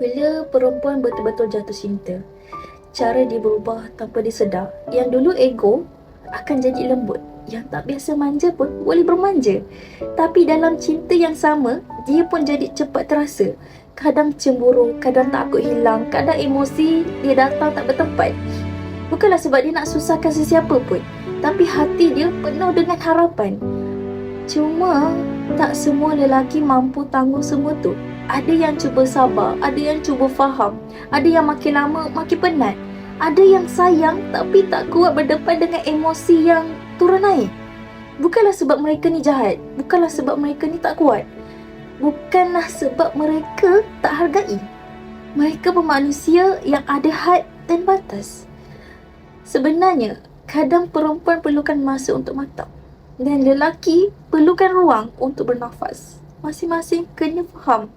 Bila perempuan betul-betul jatuh cinta, cara dia berubah tanpa disedar. Yang dulu ego akan jadi lembut. Yang tak biasa manja pun boleh bermanja. Tapi dalam cinta yang sama, dia pun jadi cepat terasa. Kadang cemburu, kadang takut hilang, kadang emosi dia datang tak bertempat. Bukanlah sebab dia nak susahkan sesiapa pun, tapi hati dia penuh dengan harapan. Cuma tak semua lelaki mampu tanggung semua tu. Ada yang cuba sabar, ada yang cuba faham, ada yang makin lama makin penat. Ada yang sayang tapi tak kuat berdepan dengan emosi yang turun naik. Bukanlah sebab mereka ni jahat, bukanlah sebab mereka ni tak kuat. Bukanlah sebab mereka tak hargai. Mereka bermanusia yang ada had dan batas. Sebenarnya, kadang perempuan perlukan masa untuk matang dan lelaki perlukan ruang untuk bernafas. Masing-masing kena faham